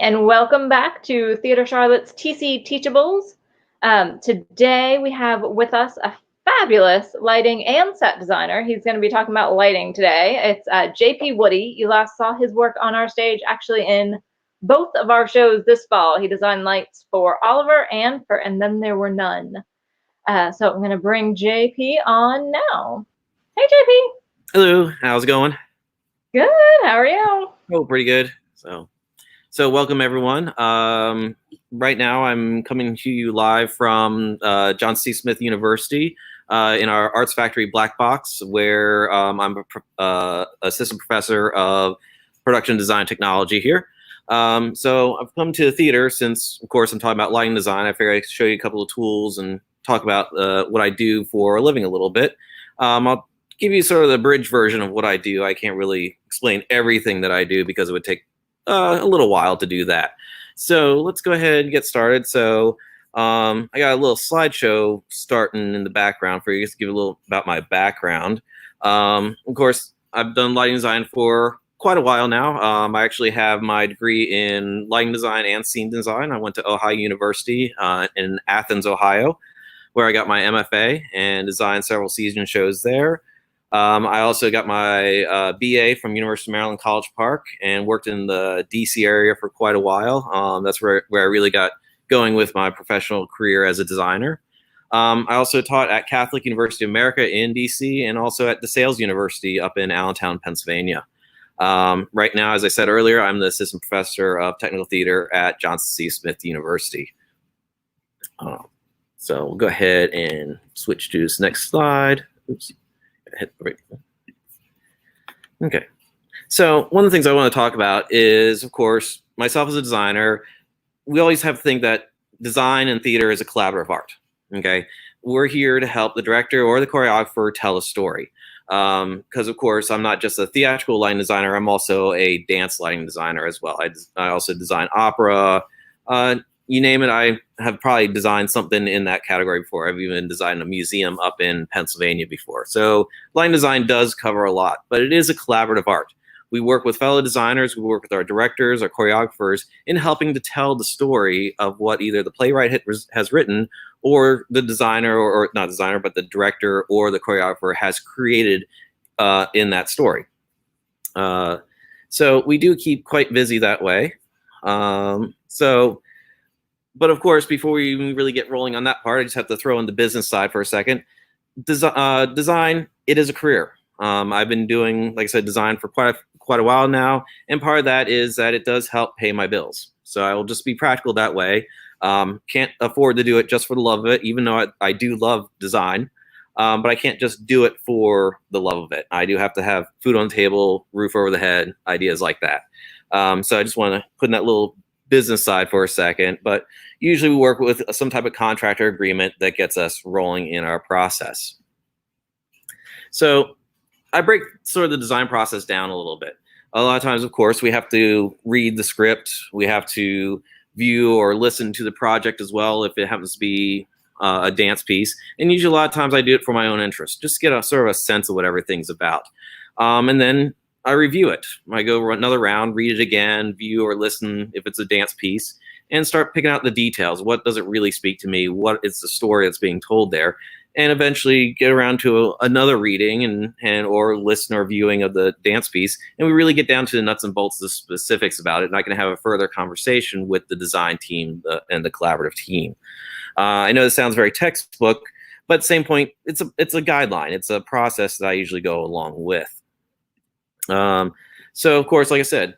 and welcome back to Theater Charlotte's TC Teachables. Today we have with us a fabulous lighting and set designer. He's going to be talking about lighting today. It's JP Woodey. You last saw his work on our stage actually in both of our shows this fall. He designed lights for Oliver and for And Then There Were None. So I'm going to bring JP on now. Hey, JP. Hello, how's it going? Good. How are you? Oh, pretty good. So welcome everyone. Right now I'm coming to you live from John C. Smith University in our Arts Factory Black Box, where I'm a assistant professor of production design technology here. So I've come to the theater since, of course, I'm talking about lighting design. I figured I could show you a couple of tools and talk about what I do for a living a little bit. I'll give you sort of the bridge version of what I do. I can't really explain everything that I do because it would take a little while to do that. So let's go ahead and get started. So I got a little slideshow starting in the background for you, just to give a little about my background. Of course, I've done lighting design for quite a while now. I actually have my degree in lighting design and scene design. I went to Ohio University in Athens, Ohio, where I got my MFA and designed several season shows there. I also got my BA from University of Maryland College Park and worked in the DC area for quite a while. That's where I really got going with my professional career as a designer. I also taught at Catholic University of America in DC and also at DeSales University up in Allentown, Pennsylvania. Right now, as I said earlier, I'm the assistant professor of technical theater at John C. Smith University. So we'll go ahead and switch to this next slide. Oops. Okay, so one of the things I want to talk about is, of course, myself as a designer, we always have to think that design and theater is a collaborative art. Okay, we're here to help the director or the choreographer tell a story. Because, of course, I'm not just a theatrical lighting designer, I'm also a dance lighting designer as well. I also design opera. You name it, I have probably designed something in that category before. I've even designed a museum up in Pennsylvania before. So lighting design does cover a lot, but it is a collaborative art. We work with fellow designers, we work with our directors, our choreographers in helping to tell the story of what either the playwright has written or the designer, or not designer, but the director or the choreographer has created in that story. So we do keep quite busy that way. But of course, before we even really get rolling on that part, I just have to throw in the business side for a second. Design, it is a career. I've been doing, like I said, design for quite a while now, and part of that is that it does help pay my bills. So I will just be practical that way. Can't afford to do it just for the love of it, even though I do love design. But I can't just do it for the love of it. I do have to have food on the table, roof over the head, ideas like that. So I just want to put in that little business side for a second, but usually we work with some type of contractor agreement that gets us rolling in our process. So I break sort of the design process down a little bit. A lot of times, of course, we have to read the script. We have to view or listen to the project as well if it happens to be a dance piece. And usually a lot of times I do it for my own interest, just to get a sort of a sense of what everything's about. And then I review it. I go another round, read it again, view or listen if it's a dance piece, and start picking out the details. What does it really speak to me? What is the story that's being told there? And eventually get around to another reading and or listen or viewing of the dance piece, and we really get down to the nuts and bolts, the specifics about it, and I can have a further conversation with the design team and the collaborative team. I know this sounds very textbook, but at the same point, it's a guideline. It's a process that I usually go along with. So of course, like I said,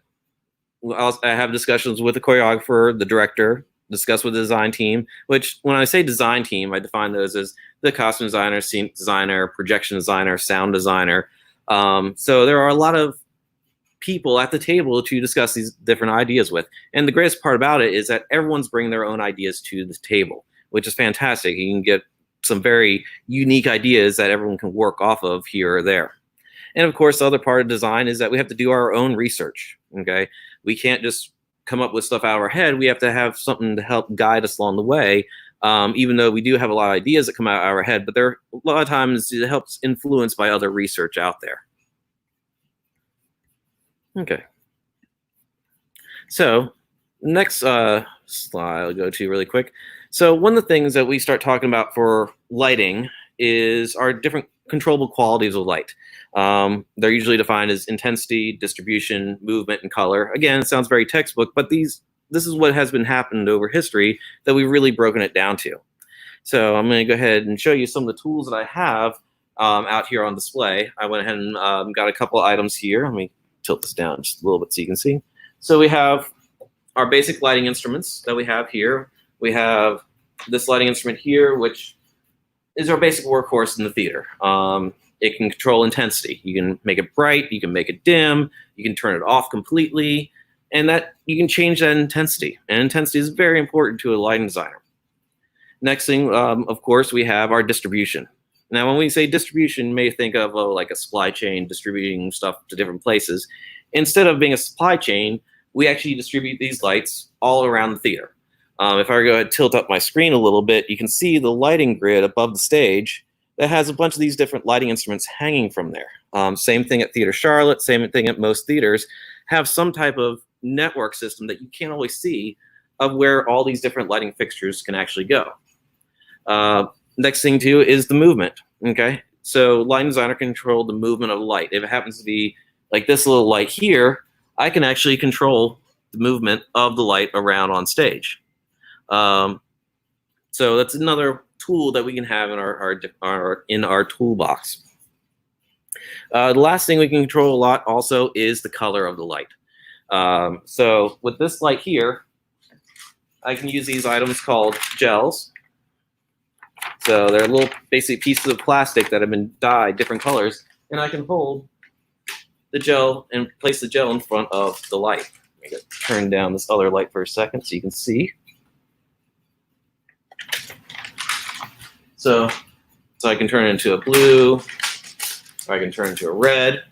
I have discussions with the choreographer, the director, discuss with the design team, which when I say design team, I define those as the costume designer, scene designer, projection designer, sound designer. So there are a lot of people at the table to discuss these different ideas with. And the greatest part about it is that everyone's bringing their own ideas to the table, which is fantastic. You can get some very unique ideas that everyone can work off of here or there. And of course, the other part of design is that we have to do our own research. Okay, we can't just come up with stuff out of our head. We have to have something to help guide us along the way. Even though we do have a lot of ideas that come out of our head, but there a lot of times it helps influenced by other research out there. Okay, so Next slide I'll go to really quick. So one of the things that we start talking about for lighting is our different controllable qualities of light. They're usually defined as intensity, distribution, movement, and color. Again, it sounds very textbook, but this is what has been happened over history that we've really broken it down to. So I'm going to go ahead and show you some of the tools that I have out here on display. I went ahead and got a couple items here. Let me tilt this down just a little bit so you can see. So we have our basic lighting instruments that we have here. We have this lighting instrument here, which is our basic workhorse in the theater. It can control intensity. You can make it bright, you can make it dim, you can turn it off completely, and that you can change that intensity. And intensity is very important to a lighting designer. Next thing, of course, we have our distribution. Now, when we say distribution, you may think of like a supply chain distributing stuff to different places. Instead of being a supply chain, we actually distribute these lights all around the theater. If I go ahead and tilt up my screen a little bit, you can see the lighting grid above the stage that has a bunch of these different lighting instruments hanging from there. Same thing at Theater Charlotte, same thing at most theaters, have some type of network system that you can't always see of where all these different lighting fixtures can actually go. Next thing too is the movement, okay? So lighting designer can control the movement of light. If it happens to be like this little light here, I can actually control the movement of the light around on stage. So that's another tool that we can have in our toolbox. The last thing we can control a lot also is the color of the light. So with this light here, I can use these items called gels. So they're little basic pieces of plastic that have been dyed different colors, and I can hold the gel and place the gel in front of the light. Let me turn down this other light for a second so you can see. So I can turn it into a blue, or I can turn it into a red.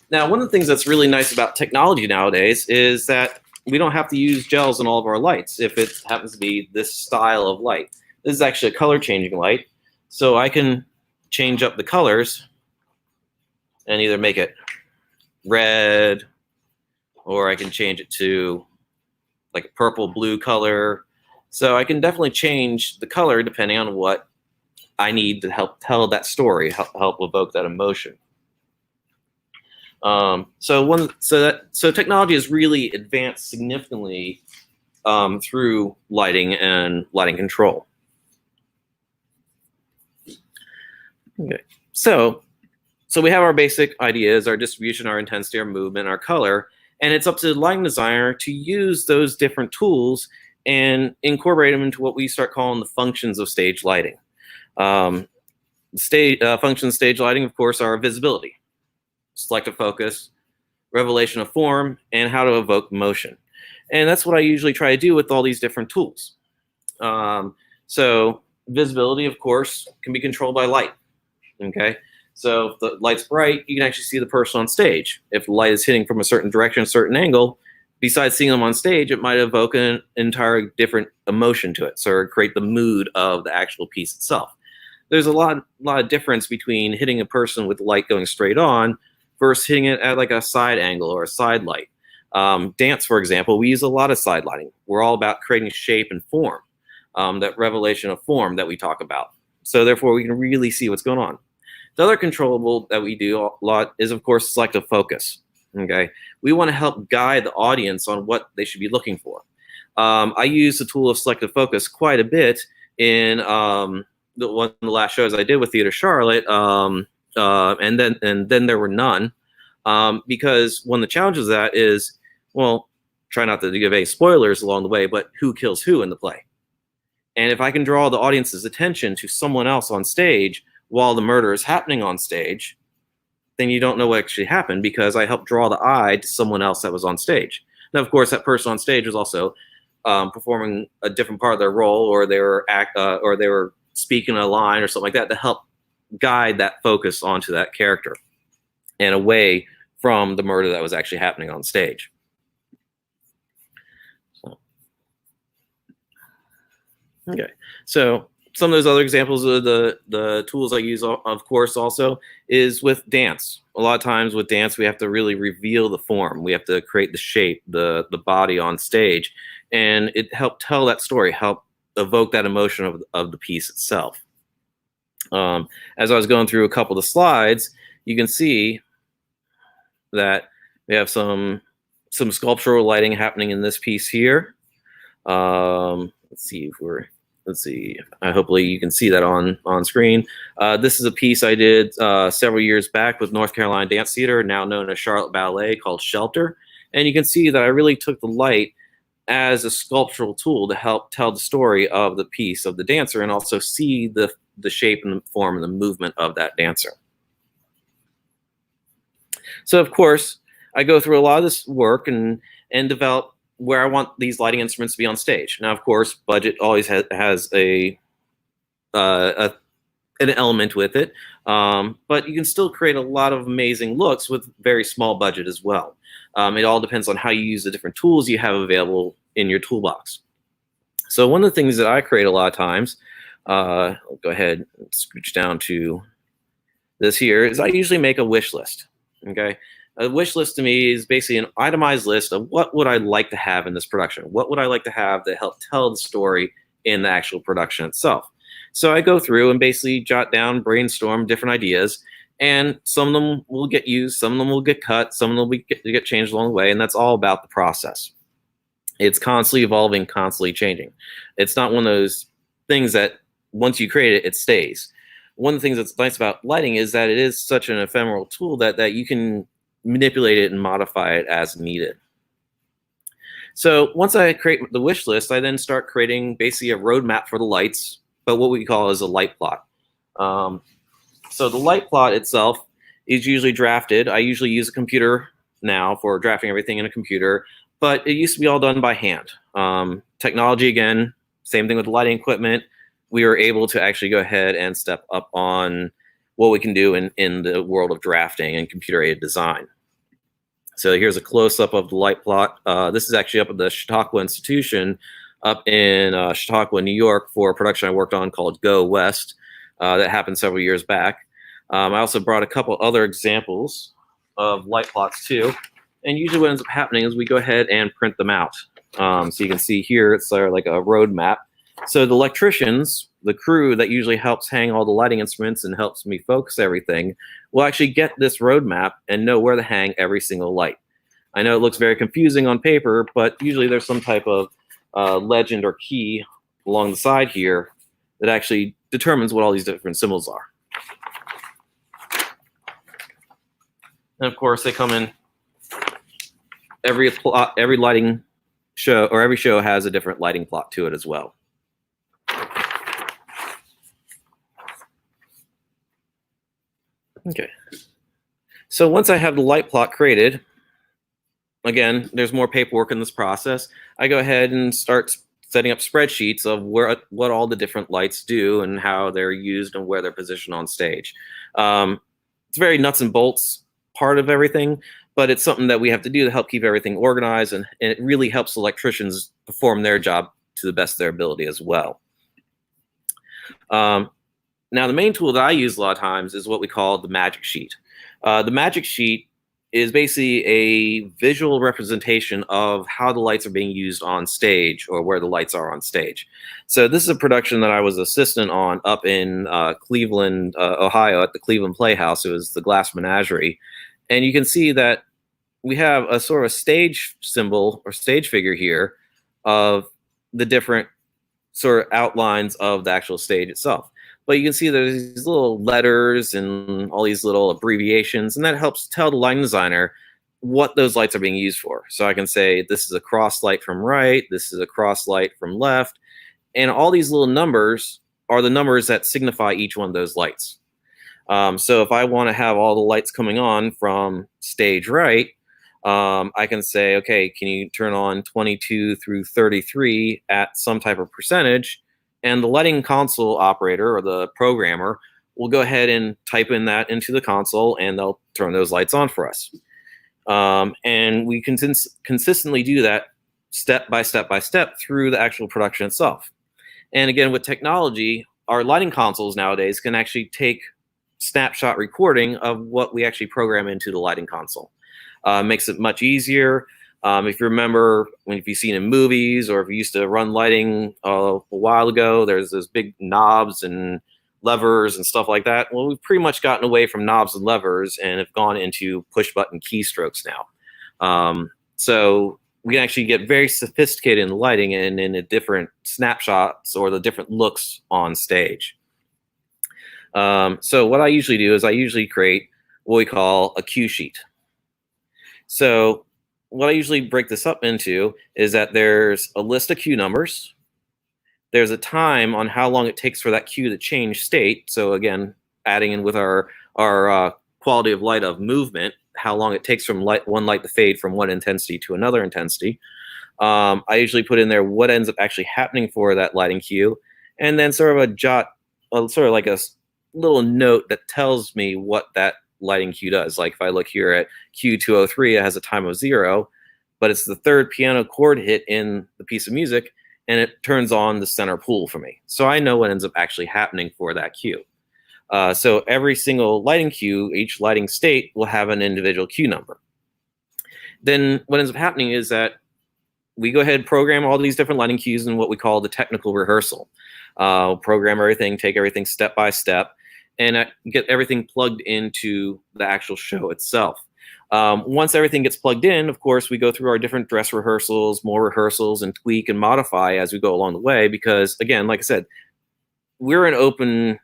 Now, one of the things that's really nice about technology nowadays is that we don't have to use gels in all of our lights if it happens to be this style of light. This is actually a color changing light, so I can change up the colors and either make it red, or I can change it to like a purple blue color. So I can definitely change the color depending on what I need to help tell that story, help evoke that emotion. So technology has really advanced significantly through lighting and lighting control. Okay, so we have our basic ideas, our distribution, our intensity, our movement, our color, and it's up to the lighting designer to use those different tools and incorporate them into what we start calling the functions of stage lighting. Functions of stage lighting, of course, are visibility, selective focus, revelation of form, and how to evoke motion. And that's what I usually try to do with all these different tools. So visibility, of course, can be controlled by light. Okay, so if the light's bright, you can actually see the person on stage. If the light is hitting from a certain direction, a certain angle, besides seeing them on stage, it might evoke an entire different emotion to it, so create the mood of the actual piece itself. There's a lot of difference between hitting a person with light going straight on versus hitting it at like a side angle or a side light. Dance, for example, we use a lot of side lighting. We're all about creating shape and form, that revelation of form that we talk about. So therefore, we can really see what's going on. The other controllable that we do a lot is, of course, selective focus. Okay, we want to help guide the audience on what they should be looking for. I use the tool of selective focus quite a bit in the last shows I did with Theater Charlotte, and then there were none, because one of the challenges of that is, well, try not to give any spoilers along the way, but who kills who in the play? And if I can draw the audience's attention to someone else on stage while the murder is happening on stage, then you don't know what actually happened because I helped draw the eye to someone else that was on stage. Now, of course, that person on stage was also performing a different part of their role, or they were speaking a line or something like that to help guide that focus onto that character and away from the murder that was actually happening on stage. Okay, so some of those other examples of the tools I use, of course, also is with dance. A lot of times with dance, we have to really reveal the form. We have to create the shape, the body on stage, and it helped tell that story, help evoke that emotion of the piece itself. As I was going through a couple of the slides, you can see that we have some sculptural lighting happening in this piece here. Let's see. Hopefully you can see that on screen. This is a piece I did several years back with North Carolina Dance Theater, now known as Charlotte Ballet, called Shelter. And you can see that I really took the light as a sculptural tool to help tell the story of the piece, of the dancer, and also see the shape and the form and the movement of that dancer. So of course, I go through a lot of this work and develop where I want these lighting instruments to be on stage. Now, of course, budget always has an element with it, but you can still create a lot of amazing looks with very small budget as well. It all depends on how you use the different tools you have available in your toolbox. So one of the things that I create a lot of times, I'll go ahead and scooch down to this here, is I usually make a wish list. Okay, a wish list to me is basically an itemized list of what would I like to have in this production. What would I like to have that help tell the story in the actual production itself? So I go through and basically jot down, brainstorm different ideas, and some of them will get used, some of them will get cut, some of them will get changed along the way, and that's all about the process. It's constantly evolving, constantly changing. It's not one of those things that once you create it, it stays. One of the things that's nice about lighting is that it is such an ephemeral tool that you can manipulate it and modify it as needed. So once I create the wish list, I then start creating basically a roadmap for the lights, but what we call is a light plot. So the light plot itself is usually drafted. I usually use a computer now for drafting everything in a computer, but it used to be all done by hand. Technology, again, same thing with the lighting equipment. We were able to actually go ahead and step up on what we can do in the world of drafting and computer-aided design. So here's a close-up of the light plot. This is actually up at the Chautauqua Institution up in Chautauqua, New York, for a production I worked on called Go West that happened several years back. I also brought a couple other examples of light plots too. And usually what ends up happening is we go ahead and print them out. So you can see here, it's like a road map. So the electricians, the crew that usually helps hang all the lighting instruments and helps me focus everything, will actually get this roadmap and know where to hang every single light. I know it looks very confusing on paper, but usually there's some type of legend or key along the side here that actually determines what all these different symbols are. And of course, they come in every lighting show, or every show has a different lighting plot to it as well. Okay, so once I have the light plot created, again, there's more paperwork in this process. I go ahead and start setting up spreadsheets of what all the different lights do and how they're used and where they're positioned on stage. It's very nuts and bolts part of everything, but it's something that we have to do to help keep everything organized, and it really helps electricians perform their job to the best of their ability as well. Now, the main tool that I use a lot of times is what we call the magic sheet. The magic sheet is basically a visual representation of how the lights are being used on stage, or where the lights are on stage. So this is a production that I was assistant on up in Cleveland, Ohio, at the Cleveland Playhouse. It was the Glass Menagerie. And you can see that we have a sort of stage symbol or stage figure here of the different sort of outlines of the actual stage itself. But you can see there's these little letters and all these little abbreviations, and that helps tell the lighting designer what those lights are being used for. So I can say this is a cross light from right, this is a cross light from left, and all these little numbers are the numbers that signify each one of those lights. So if I want to have all the lights coming on from stage right, I can say, okay, can you turn on 22 through 33 at some type of percentage? And the lighting console operator, or the programmer, will go ahead and type in that into the console, and they'll turn those lights on for us. And we can consistently do that step by step by step through the actual production itself. And again, with technology, our lighting consoles nowadays can actually take snapshot recording of what we actually program into the lighting console. Makes it much easier. If you remember, if you've seen in movies or if you used to run lighting a while ago, there's those big knobs and levers and stuff like that. Well, we've pretty much gotten away from knobs and levers and have gone into push button keystrokes now. So we can actually get very sophisticated in lighting and in the different snapshots or the different looks on stage. So what I usually do is I usually create what we call a cue sheet. So what I usually break this up into is that there's a list of cue numbers. There's a time on how long it takes for that cue to change state. So again, adding in with our quality of light of movement, how long it takes from one light to fade from one intensity to another intensity. I usually put in there what ends up actually happening for that lighting cue, and then sort of sort of like a little note that tells me what that lighting cue does. Like if I look here at cue 203, it has a time of 0, but it's the third piano chord hit in the piece of music, and it turns on the center pool for me. So I know what ends up actually happening for that cue. So every single lighting cue, each lighting state will have an individual cue number. Then what ends up happening is that we go ahead and program all these different lighting cues in what we call the technical rehearsal. Program everything, take everything step by step, and get everything plugged into the actual show itself. Once everything gets plugged in, of course, we go through our different dress rehearsals, more rehearsals, and tweak and modify as we go along the way. Because again, like I said, we're an open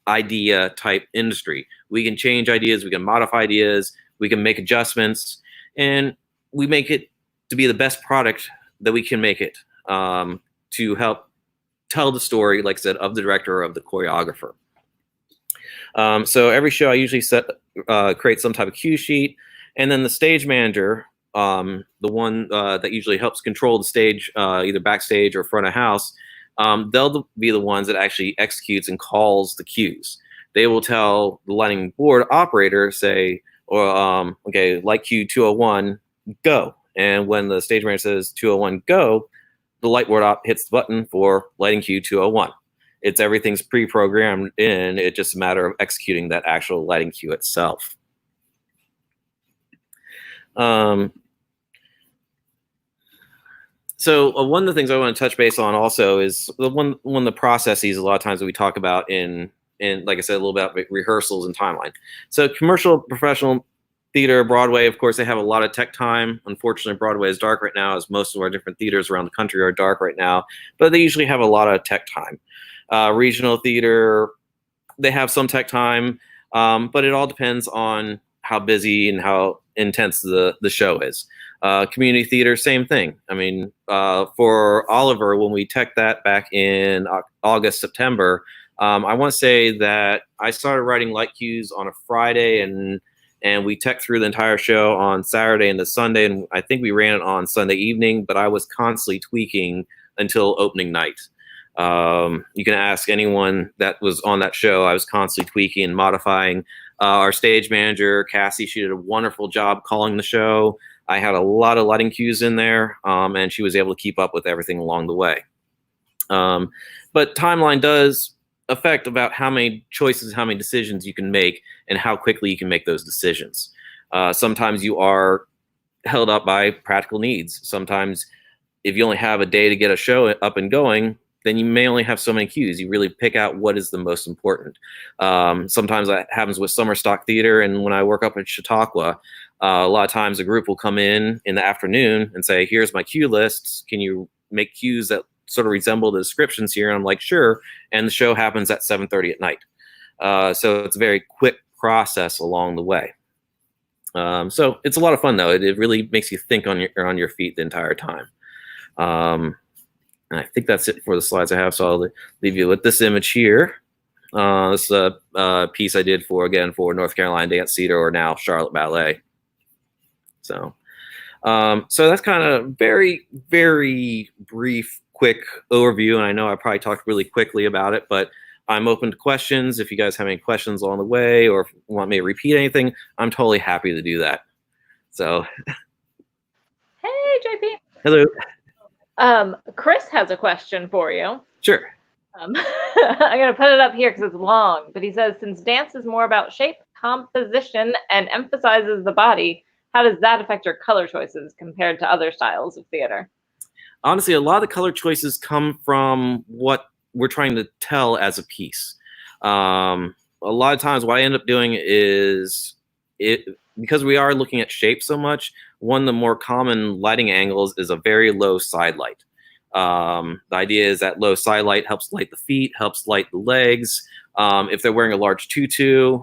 idea type industry. We can change ideas, we can modify ideas, we can make adjustments, and we make it to be the best product that we can make it, to help tell the story, like I said, of the director or of the choreographer. So every show I usually create some type of cue sheet, and then the stage manager, the one that usually helps control the stage, either backstage or front of house, they'll be the ones that actually executes and calls the cues. They will tell the lighting board operator, say, or okay, light cue 201, go. And when the stage manager says 201, go, the light board op hits the button for lighting cue 201. Everything's pre-programmed in. It's just a matter of executing that actual lighting cue itself. So one of the things I want to touch base on also is one of the processes a lot of times that we talk about in like I said, a little bit about rehearsals and timeline. So commercial, professional theater, Broadway, of course, they have a lot of tech time. Unfortunately, Broadway is dark right now, as most of our different theaters around the country are dark right now, but they usually have a lot of tech time. Regional theater, they have some tech time, but it all depends on how busy and how intense the show is. Community theater, same thing. I mean, for Oliver, when we teched that back in August, September, I want to say that I started writing light cues on a Friday, and we teched through the entire show on Saturday and the Sunday, and I think we ran it on Sunday evening, but I was constantly tweaking until opening night. You can ask anyone that was on that show. I was constantly tweaking and modifying. Our stage manager, Cassie, she did a wonderful job calling the show. I had a lot of lighting cues in there, and she was able to keep up with everything along the way. But timeline does affect about how many choices, how many decisions you can make, and how quickly you can make those decisions. Sometimes you are held up by practical needs. Sometimes if you only have a day to get a show up and going, then you may only have so many cues. You really pick out what is the most important. Sometimes that happens with summer stock theater, and when I work up at Chautauqua, a lot of times a group will come in the afternoon and say, here's my cue lists. Can you make cues that sort of resemble the descriptions here? And I'm like, sure. And the show happens at 7:30 at night. So it's a very quick process along the way. So it's a lot of fun, though. It really makes you think on your feet the entire time. And I think that's it for the slides I have. So I'll leave you with this image here. This is a piece I did for North Carolina Dance Theater, or now Charlotte Ballet. So that's kind of very, very brief, quick overview. And I know I probably talked really quickly about it, but I'm open to questions. If you guys have any questions along the way, or if you want me to repeat anything, I'm totally happy to do that. So. Hey, JP. Hello. Chris has a question for you. Sure. I'm going to put it up here because it's long, but he says, since dance is more about shape, composition, and emphasizes the body, how does that affect your color choices compared to other styles of theater? Honestly, a lot of the color choices come from what we're trying to tell as a piece. A lot of times what I end up doing is, because we are looking at shape so much, one of the more common lighting angles is a very low side light. The idea is that low side light helps light the feet, helps light the legs. If they're wearing a large tutu,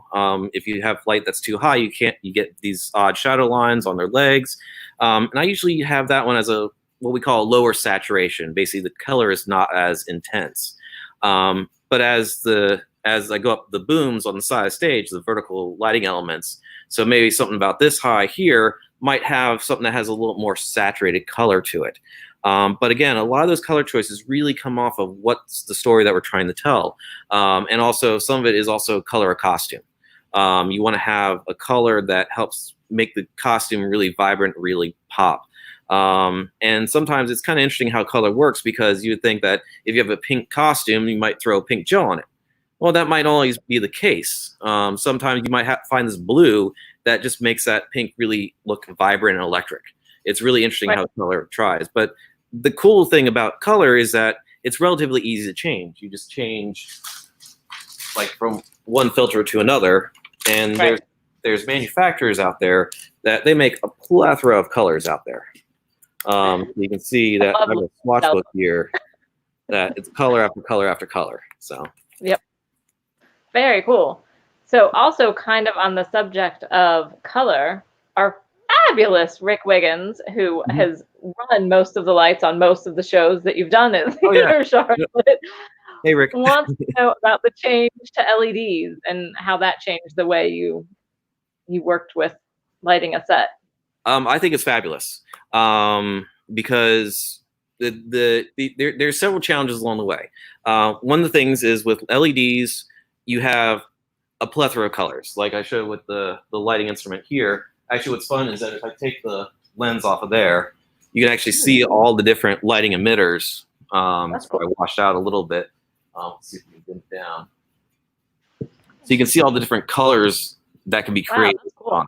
if you have light that's too high, you get these odd shadow lines on their legs. And I usually have that one as what we call a lower saturation. Basically, the color is not as intense. But as I go up the booms on the side of the stage, the vertical lighting elements, so maybe something about this high here might have something that has a little more saturated color to it. But again, a lot of those color choices really come off of what's the story that we're trying to tell. And also some of it is also color of costume. You want to have a color that helps make the costume really vibrant, really pop. And sometimes it's kind of interesting how color works, because you would think that if you have a pink costume, you might throw pink gel on it. Well, that might always be the case. Sometimes you might find this blue that just makes that pink really look vibrant and electric. It's really interesting how color tries. But the cool thing about color is that it's relatively easy to change. You just change like from one filter to another, and there's manufacturers out there that they make a plethora of colors out there. You can see that I have a swatch book here that it's color after color after color. So yep, very cool. So also kind of on the subject of color, our fabulous Rick Wiggins, who has run most of the lights on most of the shows that you've done at Theater Charlotte. Hey, Rick. Wants to know about the change to LEDs and how that changed the way you worked with lighting a set. I think it's fabulous, because there's several challenges along the way. One of the things is with LEDs, you have a plethora of colors, like I showed with the lighting instrument here. Actually, what's fun is that if I take the lens off of there, you can actually see all the different lighting emitters. That's cool. I washed out a little bit. Let's see if we can get it down. So you can see all the different colors that can be created. Wow,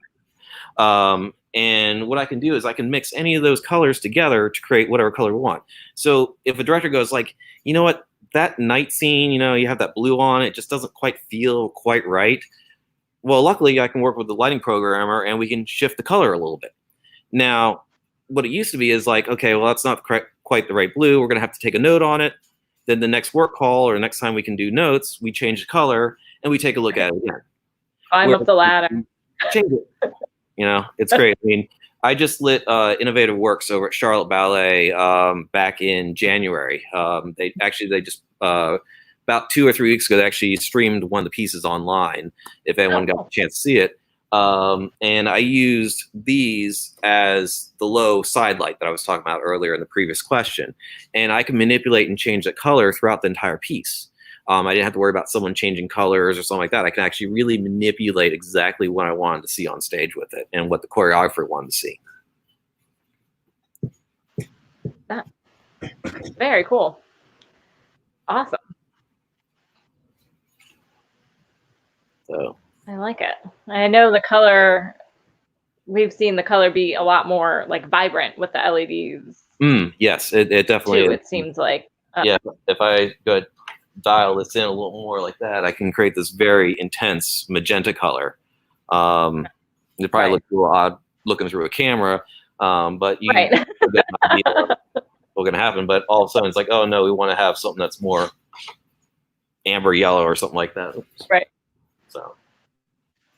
that's cool. And what I can do is I can mix any of those colors together to create whatever color we want. So if a director goes like, you know what, that night scene, you have that blue on, it just doesn't quite feel quite right. Well, luckily I can work with the lighting programmer and we can shift the color a little bit. Now, what it used to be is like, okay, well, that's not quite the right blue. We're going to have to take a note on it. Then the next work call or next time we can do notes, we change the color and we take a look at it again. Climb up the ladder. Change it. It's great. I mean, I just lit Innovative Works over at Charlotte Ballet back in January. They just about 2 or 3 weeks ago, they actually streamed one of the pieces online, if anyone got a chance to see it. And I used these as the low side light that I was talking about earlier in the previous question. And I can manipulate and change the color throughout the entire piece. I didn't have to worry about someone changing colors or something like that. I can actually really manipulate exactly what I wanted to see on stage with it and what the choreographer wanted to see. Very cool. Awesome. So I like it. I know the color, we've seen the color be a lot more like vibrant with the LEDs. Yes, it definitely too, it seems like. Yeah, if I go dial this in a little more like that, I can create this very intense magenta color. It probably looks a little odd looking through a camera, but you get an idea of what's going to happen. But all of a sudden, it's like, oh no, we want to have something that's more amber yellow or something like that. Right. So.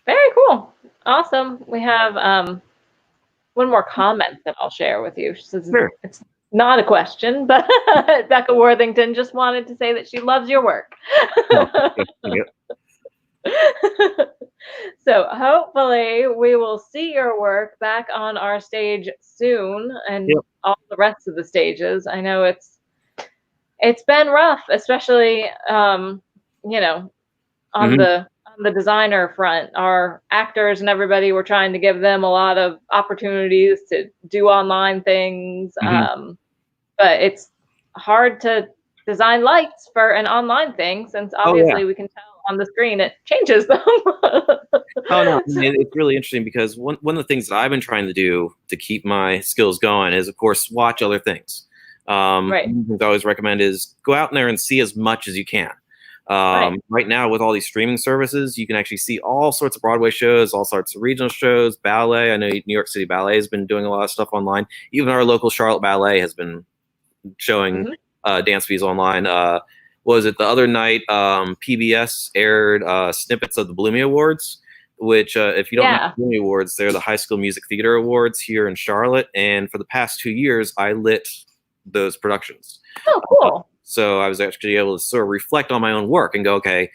Very cool. Awesome. We have one more comment that I'll share with you. She says, it's not a question, but Becca Worthington just wanted to say that she loves your work. So hopefully we will see your work back on our stage soon, and all the rest of the stages. I know it's been rough, especially on the designer front. Our actors and everybody, we're trying to give them a lot of opportunities to do online things. But it's hard to design lights for an online thing, since Oh yeah. obviously we can tell on the screen it changes them. Oh no, I So, mean, it's really interesting because one of the things that I've been trying to do to keep my skills going is, of course, watch other things. right, One of the things I always recommend is go out there and see as much as you can. right. Right now, with all these streaming services, you can actually see all sorts of Broadway shows, all sorts of regional shows, ballet. I know New York City Ballet has been doing a lot of stuff online. Even our local Charlotte Ballet has been showing Mhm. dance pieces online. Was it the other night? PBS aired snippets of the Bloomy Awards, which, if you don't know Yeah. the Bloomy Awards, they're the High School Music Theater Awards here in Charlotte. And for the past 2 years, I lit those productions. Oh, cool. So I was actually able to sort of reflect on my own work and go, okay,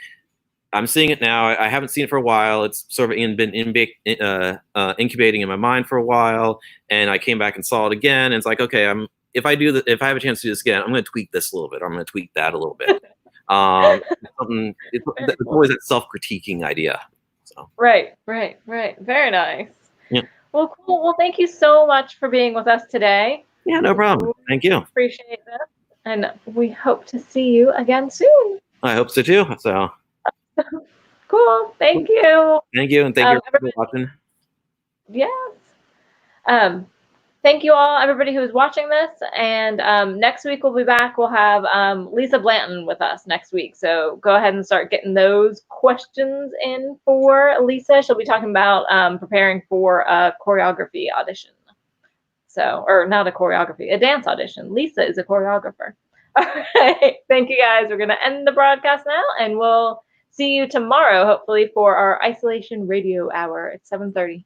I'm seeing it now. I haven't seen it for a while. It's sort of been incubating in my mind for a while, and I came back and saw it again. And it's like, okay, if I have a chance to do this again, I'm going to tweak this a little bit. Or I'm going to tweak that a little bit. It's always that self-critiquing idea. So Right, right, right. Very nice. yeah, Well, cool. Well, thank you so much for being with us today. yeah, no problem. We Thank you. appreciate this, and we hope to see you again soon. I hope so too. So Cool. Thank you. thank you, and thank you for Everybody, watching. yes. Thank you all, everybody who is watching this. And next week we'll be back. We'll have Lisa Blanton with us next week. So go ahead and start getting those questions in for Lisa. She'll be talking about preparing for a choreography audition. So, or not a choreography, a dance audition. Lisa is a choreographer. All right. Thank you guys. We're going to end the broadcast now, and we'll see you tomorrow, hopefully, for our isolation radio hour at 7:30.